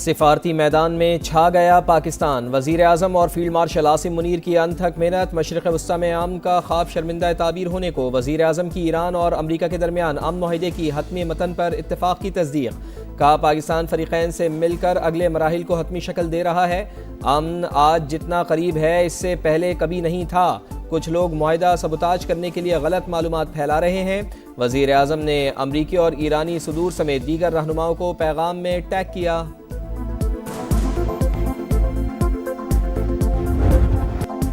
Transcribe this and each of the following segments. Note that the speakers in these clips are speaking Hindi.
सिफारती मैदान में छा गया पाकिस्तान। वज़ीर आज़म और फील्ड मार्शल आसिम मुनीर की अनथक मेहनत मशरिक़ वस्ता में अमन का ख्वाब शर्मिंदा ताबीर होने को। वज़ीर आज़म की ईरान और अमरीका के दरमियान अमन मुआहदे की हतमी मतन पर इत्तफ़ाक़ की तस्दीक़। कहा, पाकिस्तान फ़रीक़ैन से मिलकर अगले मराहिल को हतमी शक्ल दे रहा है। अमन आज जितना करीब है इससे पहले कभी नहीं था। कुछ लोग मुआहदा सबुताज करने के लिए गलत मालूमात फैला रहे हैं। वज़ीर आज़म ने अमरीकी और ईरानी सदूर समेत दीगर रहनुमाओं को पैगाम में टैग किया।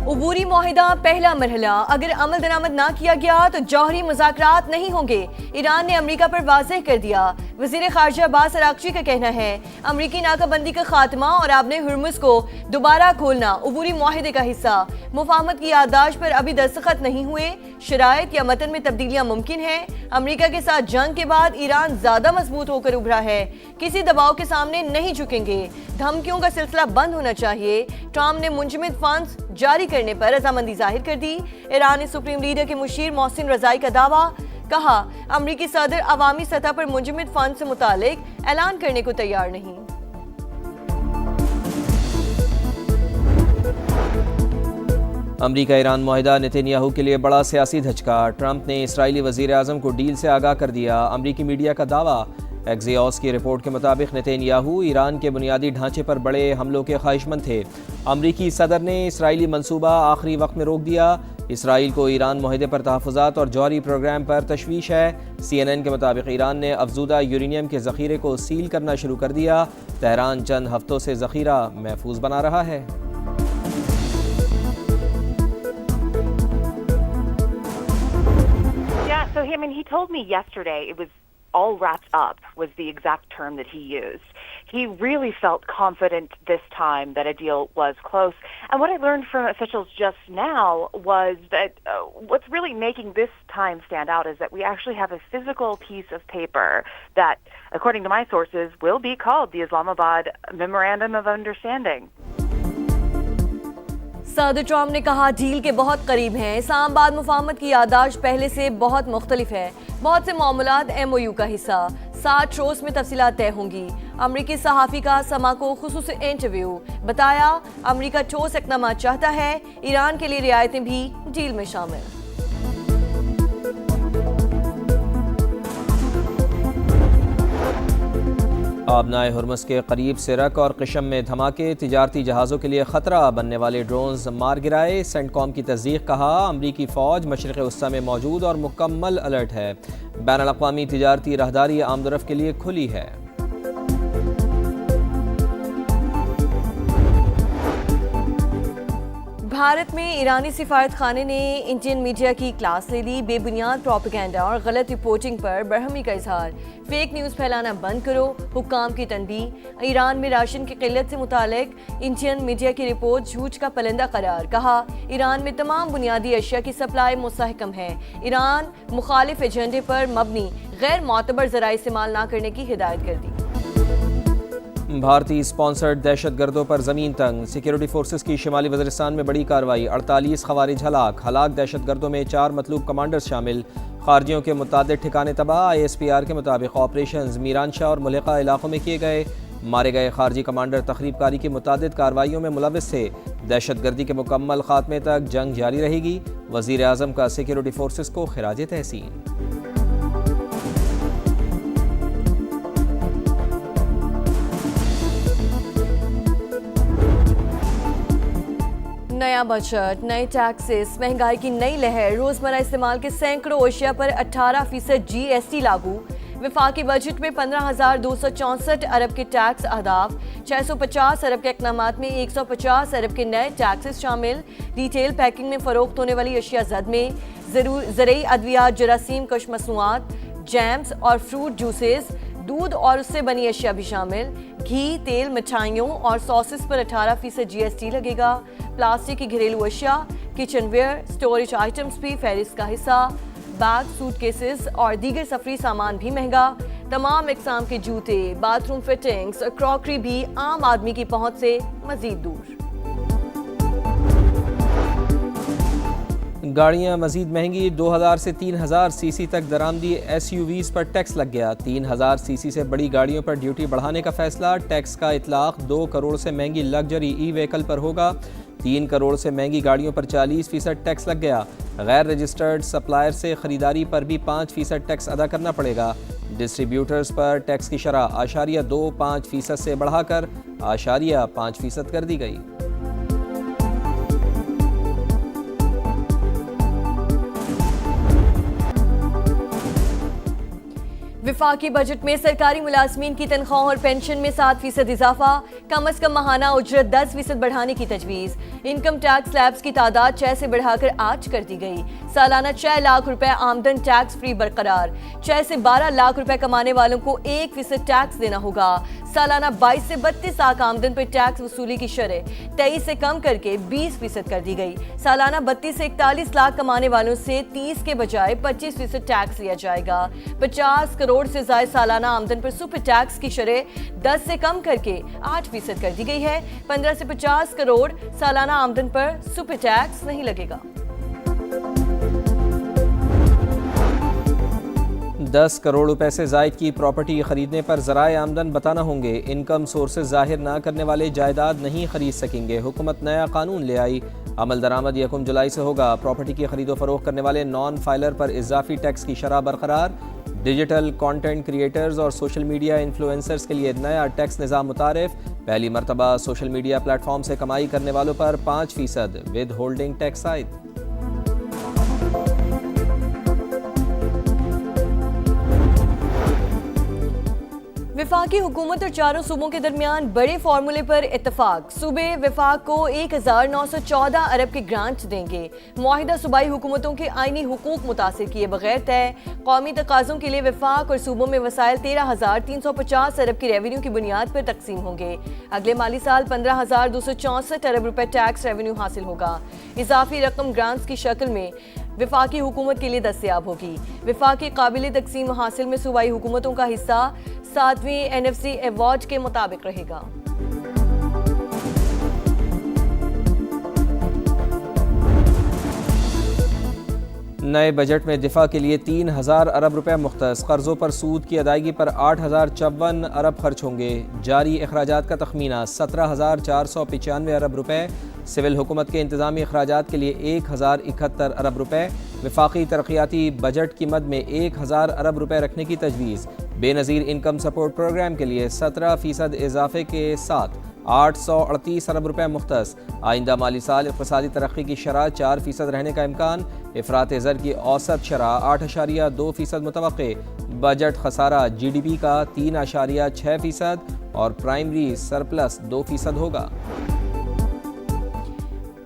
उबूरी मुआहिदा पहला मरहला, अगर अमल दरामद ना किया गया तो जौहरी मुज़ाकरात नहीं होंगे। ईरान ने अमरीका पर वाज़ेह कर दिया। वज़ीर ख़ारजा अब्बास अराग़ची का कहना है, अमरीकी नाकाबंदी का खात्मा और आबने हुर्मुज़ को दोबारा खोलना उबूरी मुआहिदे का हिस्सा। मुफाहमत की याददाश्त पर अभी दस्तखत नहीं हुए। शराइत या मतन में तब्दीलियां मुमकिन है। अमरीका के साथ जंग के बाद ईरान ज्यादा मजबूत होकर उभरा है। किसी दबाव के सामने नहीं झुकेंगे। धमकियों का सिलसिला बंद होना चाहिए। ट्रंप ने मुंजमद फंड्स जारी करने पर रजामंदी जाहिर कर दी। ईरानी सुप्रीम लीडर के मुशीर मोहसिन रजाई का दावा। कहा, अमरीकी सदर अवामी सतह पर मुंजमद फंड से मुतालिक ऐलान करने को तैयार नहीं। अमरीका ईरान मुआहिदा नेतन्याहू के लिए बड़ा सियासी धचका। ट्रंप ने इसराइली वज़ीर आज़म को डील से आगाह कर दिया। अमरीकी मीडिया का दावा। एक्सियोस की रिपोर्ट के मुताबिक नेतन्याहू ईरान के बुनियादी ढांचे पर बड़े हमलों के ख्वाहिशमंद थे। अमरीकी सदर ने इसराइली मंसूबा आखिरी वक्त में रोक दिया। इसराइल को ईरान मुआहिदे पर तहफ़्फ़ुज़ात और जौहरी प्रोग्राम पर तशवीश है। CNN के मुताबिक ईरान ने अफजूदा यूरेनियम के ज़ख़ीरे को सील करना शुरू कर दिया। तेहरान चंद हफ्तों से ज़ख़ीरा महफूज बना रहा है। So he told me yesterday it was all wrapped up, was the exact term that he used. He really felt confident this time that a deal was close. And what I learned from officials just now was that what's really making this time stand out is that we actually have a physical piece of paper that, according to my sources, will be called the Islamabad Memorandum of Understanding. सदर ट्रंप ने कहा, डील के बहुत करीब हैं। इस्लामाबाद मुफाहमत की यादाश्त पहले से बहुत मुख्तलिफ है। बहुत से मामलात MOU का हिस्सा। 60 रोज में तफसीलात तय होंगी। अमरीकी सहाफ़ी का समा को खुसूसी इंटरव्यू। बताया, अमरीका ठोस इक़दाम चाहता है। ईरान के लिए रियायतें भी डील में शामिल। आबनाए हुर्मुज़ के करीब सिरक और क़िशम में धमाके। तिजारती जहाज़ों के लिए ख़तरा बनने वाले ड्रोन्स मार गिराए। सेंटकॉम की तस्दीक़। कहा, अमरीकी फ़ौज मशरिक़ वस्ता में मौजूद और मुकम्मल अलर्ट है। बैनुल-अक़वामी तिजारती राहदारी आमदरफ़ के लिए खुली है। भारत में ईरानी सिफारत खाने ने इंडियन मीडिया की क्लास ले ली। बेबुनियाद प्रोपेगेंडा और गलत रिपोर्टिंग पर बरहमी का इजहार। फेक न्यूज़ फैलाना बंद करो, हुक्काम की तनबीह। ईरान में राशन की किल्लत से मुतालिक इंडियन मीडिया की रिपोर्ट झूठ का पलंदा करार। कहा, ईरान में तमाम बुनियादी अशिया की सप्लाई मुस्तहकम है। ईरान मुखालिफ एजेंडे पर मबनी गैर मोतबर ज़राए इस्तेमाल न करने की हिदायत कर दी। भारतीय स्पॉन्सर्ड दहशत गर्दों पर ज़मीन तंग। सिक्योरिटी फोर्सेस की शिमाली वज़ीरिस्तान में बड़ी कार्रवाई। 48 खवारिज हलाक दहशत गर्दों में 4 मतलूब कमांडर्स शामिल। खारजियों के मुतादिद ठिकाने तबाह। ISPR के मुताबिक ऑपरेशन मीरानशाह और मुल्हिका इलाकों में किए गए। मारे गए खारजी कमांडर तखरीबकारी की मुतादिद कार्रवाइयों में मुलविस थे। दहशत गर्दी के मुकम्मल खात्मे तक जंग जारी रहेगी। वज़ीर आज़म का सिक्योरिटी फोर्सेस को खिराज तहसीन। नया बजट, नए टैक्सेस, महंगाई की नई लहर। रोजमर्रा इस्तेमाल के सैकड़ों अशिया पर 18% GST लागू। वफाकी बजट में 15,264 अरब के टैक्स अहदाफ। 650 अरब के इक़दामात में 150 अरब के नए टैक्सेस शामिल। रिटेल पैकिंग में फरोख्त होने वाली अशिया जद में ज़रूरी अद्वियात, जरासीम कश मसनूआत, जैम्स और फ्रूट जूसेस, दूध और उससे बनी अशिया भी शामिल। घी, तेल, मिठाइयों और सॉसेस पर 18% GST लगेगा। प्लास्टिक की घरेलू अशिया, किचन वेयर, स्टोरेज आइटम्स भी फहरिस्त का हिस्सा। बैग, सूटकेसेस और दीगर सफरी सामान भी महंगा। तमाम इक़साम के जूते, बाथरूम फिटिंग्स और क्रॉकरी भी आम आदमी की पहुंच से मजीद दूर। गाड़ियां मजीद महंगी, 2000 से 3000 सीसी तक दरामदी SUVs पर टैक्स लग गया। 3000 सीसी से बड़ी गाड़ियों पर ड्यूटी बढ़ाने का फैसला। टैक्स का इतलाक 2 करोड़ से महंगी लग्जरी ई-व्हीकल पर होगा। 3 करोड़ से महंगी गाड़ियों पर 40% टैक्स लग गया। गैर रजिस्टर्ड सप्लायर से ख़रीदारी पर भी 5% टैक्स अदा करना पड़ेगा। डिस्ट्रीब्यूटर्स पर टैक्स की शरह 0.25% से बढ़ाकर 0.5% कर दी गई। विफाकी बजट में सरकारी मुलाजमीन की तनख्वाह और पेंशन में 7% इजाफा, कम अज कम माहाना उजरत 10% बढ़ाने की तजवीज़। इनकम टैक्स स्लैब्स की तादाद 6 से बढ़ाकर 8 कर दी गई। सालाना 6 लाख रुपए आमदन टैक्स फ्री बरकरार। 6 से 12 लाख रुपए कमाने वालों को 1% टैक्स देना होगा। सालाना 22 से 32 लाख आमदन पर टैक्स वसूली की शरह 23 से कम करके 20% कर दी गई। सालाना 32 से 41 लाख कमाने वालों से 30 के बजाय 25% टैक्स लिया जाएगा। 50 करोड़ से ज्यादा सालाना आमदन पर सुपर टैक्स की शरह 10 से कम करके 8% कर दी गई है। 15 से 50 करोड़ सालाना आमदन पर सुपर टैक्स नहीं लगेगा। 10 करोड़ रुपए से जायद की प्रॉपर्टी खरीदने पर ज़राए आमदन बताना होंगे। इनकम सोर्सेज जाहिर ना करने वाले जायदाद नहीं खरीद सकेंगे। हुकूमत नया कानून ले आई। अमल दरामद 1 जुलाई से होगा। प्रॉपर्टी की खरीदो फरोख्त करने वाले नॉन फाइलर पर इजाफी टैक्स की शरह बरकरार। डिजिटल कंटेंट क्रिएटर्स और सोशल मीडिया इन्फ्लुएंसर्स के लिए नया टैक्स निज़ाम मुतारिफ। पहली मरतबा सोशल मीडिया प्लेटफॉर्म से कमाई करने वालों पर 5% विद होल्डिंग टैक्स आयद। विफाकी हुकूमत और चारों सूबों के दरमियान बड़े फार्मूले पर इत्तफाक। सूबे विफाक को 1914 अरब के ग्रांट देंगे। मुआहिदा सूबाई हुकूमतों के आईनी हुकूक मुतासिर किए बगैर तय। कौमी तकाज़ों के लिए विफाक और सूबों में वसाइल 13,350 अरब की रेवेन्यू की बुनियाद पर तकसीम होंगे। अगले माली साल 15,264 अरब रुपए टैक्स रेवेन्यू हासिल होगा। इजाफी रकम ग्रांट्स की शक्ल में विफाकी हुकूमत के लिए दस्तयाब होगी। विफाकी काबिल तकसीम हासिल में सूबाई हुकूमतों का हिस्सा 7वीं NFC अवार्ड के मुताबिक रहेगा। नए बजट में दिफा के लिए 3,000 अरब रुपए मुख्तस। कर्जों पर सूद की अदायगी पर 8,054 अरब खर्च होंगे। जारी अखराजात का तखमीना 17,495 अरब रुपए। सिविल हुकूमत के इंतजामी अखराजात के लिए 1,071 अरब रुपए। विफाकी तरक्याती बजट की मद में 1,000 अरब रुपए रखने की तजवीज़। बेनज़ीर इनकम सपोर्ट प्रोग्राम के लिए 17% इजाफे के साथ 838 अरब रुपए मुख्तस। आइंदा माली साल इक़्तिसादी तरक्की की शरह 4% रहने का इम्कान। इफ़रात ज़र की औसत शरह 8.2% मुतवक्के। बजट खसारा GDP का 3.6% और प्राइमरी सरप्लस 2% होगा।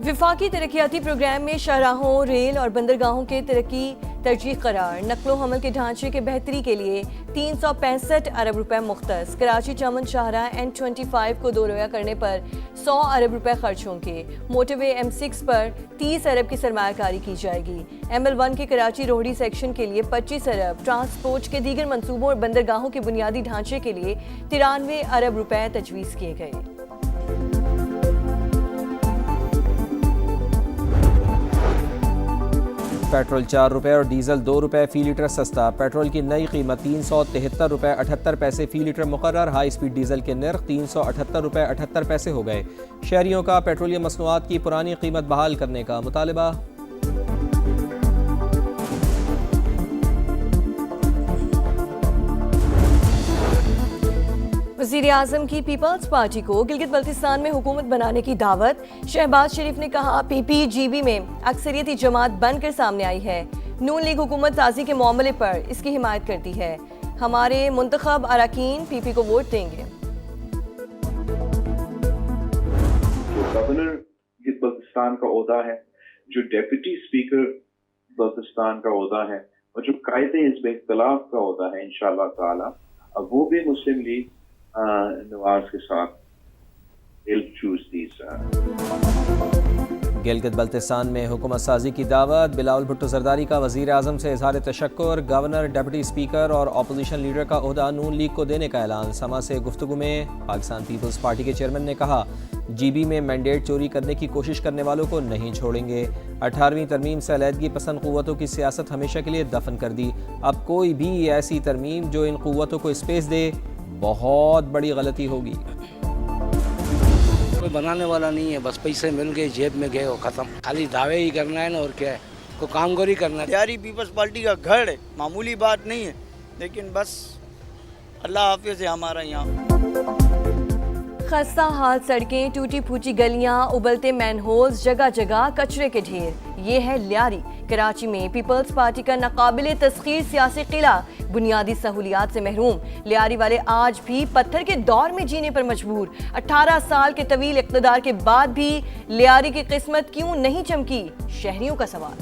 विफाकी तरक्याती प्रोग्राम में शाहराहों, रेल और बंदरगाहों के तरक्की तरजीह करार। नकलो हमल के ढांचे के बेहतरी के लिए 365 अरब रुपए मुख्तस। कराची चमन शाहराह N25 को दोरया करने पर 100 अरब रुपए खर्च होंगे। मोटरवे M6 पर 30 अरब की सरमायाकारी की जाएगी। ML1 के कराची रोहड़ी सेक्शन के लिए 25 अरब। ट्रांसपोर्ट के दीगर मंसूबों और बंदरगाहों के बुनियादी ढांचे के लिए 93 अरब रुपए तजवीज़ किए गए। पेट्रोल 4 रुपये और डीजल 2 रुपये फ़ी लीटर सस्ता। पेट्रोल की नई कीमत 373 रुपये 78 पैसे फ़ी लीटर मुकर्रर। हाई स्पीड डीजल के नर्ख 378 रुपये 78 पैसे हो गए। शहरियों का पेट्रोलियम मसनूआत की पुरानी कीमत बहाल करने का मुतालबा। वज़ीर आज़म की पीपल्स पार्टी को गिलगित बल्तिस्तान में हुकूमत बनाने की दावत। शहबाज शरीफ ने कहा PPGB में अक्सरियती जमात बनकर सामने आई है। नून लीग हुकूमत साजी के मामले पर इसकी हिमायत करती है। हमारे मुंतखब अरकान PP को वोट देंगे। जो गवर्नर गिलगित बल्तिस्तान का ओहदा है, जो डेप्यूटी स्पीकर बल्तिस्तान का ओहदा है और जो कायदे हिज़्ब इख्तिलाफ का ओहदा है, इंशाअल्लाह ताला अब वो भी मुस्लिम लीग नवाज के साथ गिलगित बल्तिस्तान में हुकूमत साजी की दावत। बिलावल भुट्टो जरदारी का वज़ीर आज़म से इज़हार तशक्कुर। गवर्नर, डिप्टी स्पीकर और अपोजिशन लीडर का ओहदा नून लीग को देने का ऐलान। समा से गुफ्तगू में पाकिस्तान पीपल्स पार्टी के चेयरमैन ने कहा जीबी में मैंडेट चोरी करने की कोशिश करने वालों को नहीं छोड़ेंगे। 18वीं तरमीम से अलहदगी पसंद क़ुव्वतों की सियासत हमेशा के लिए दफन कर दी। अब कोई भी ऐसी तरमीम जो इन क़ुव्वतों को स्पेस दे बहुत बड़ी गलती होगी। कोई बनाने वाला नहीं है, बस पैसे मिल गए जेब में गए, वो खत्म। खाली दावे ही करना है ना, और क्या है, कोई कामगोरी करना है। बिहारी पीपल्स पार्टी का गढ़ है, मामूली बात नहीं है, लेकिन बस अल्लाह हाफिज़ है हमारा यहाँ। खस्ता हाल सड़कें, टूटी फूटी गलियां, उबलते मैनहोल्स, जगह जगह कचरे के ढेर। ये है लियारी। कराची में पीपल्स पार्टी का नाकाबिले तस्खीर सियासी किला बुनियादी सहूलियात से महरूम। लियारी वाले आज भी पत्थर के दौर में जीने पर मजबूर। 18 साल के तवील इक़्तिदार के बाद भी लियारी की किस्मत क्यों नहीं चमकी, शहरियों का सवाल।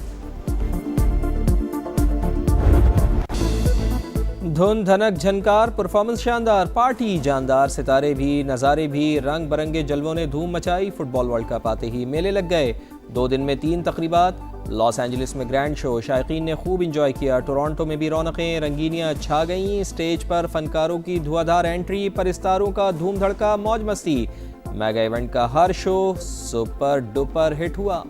धुन धनक झनकार, परफॉर्मेंस शानदार, पार्टी जानदार, सितारे भी, नज़ारे भी, रंग बरंगे जलवों ने धूम मचाई। फुटबॉल वर्ल्ड कप आते ही मेले लग गए। 2 दिन में 3 तकरीबात। लॉस एंजलिस में ग्रैंड शो, शायकीन ने खूब इंजॉय किया। टोरंटो में भी रौनकें, रंगीनियां छा गईं। स्टेज पर फनकारों की धुआंधार एंट्री, परिस्तारों का धूम धड़का, मौज मस्ती। मेगा इवेंट का हर शो सुपर डुपर हिट हुआ।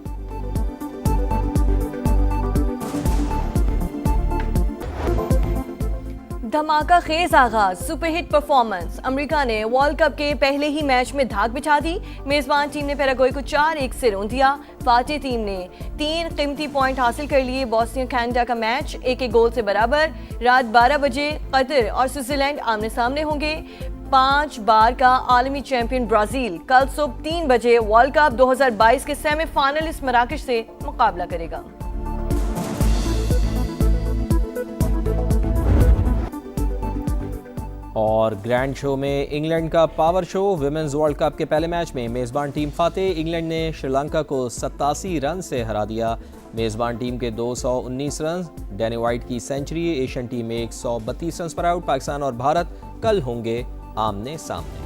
धमाका खेज आगाज, सुपरहिट परफॉर्मेंस। अमेरिका ने वर्ल्ड कप के पहले ही मैच में धाक बिछा दी। मेजबान टीम ने पैराग्वे को 4-1 से रोंद दिया। फातिह टीम ने 3 कीमती पॉइंट हासिल कर लिए। बोस्निया कनाडा का मैच 1-1 गोल से बराबर। रात 12 बजे कतर और स्विट्जरलैंड आमने सामने होंगे। 5 बार का आलमी चैंपियन ब्राजील कल सुबह 3 बजे वर्ल्ड कप 2022 के सेमीफाइनलिस्ट मराकश से मुकाबला करेगा। और ग्रैंड शो में इंग्लैंड का power show. Women's world cup के पहले मैच में मेज़बान टीम फातेह। इंग्लैंड ने श्रीलंका को 87 रन से हरा दिया। मेज़बान टीम के 219 रन, डैनी वाइट की सेंचुरी। एशियन टीम 132 रन पर आउट। पाकिस्तान और भारत कल होंगे आमने सामने।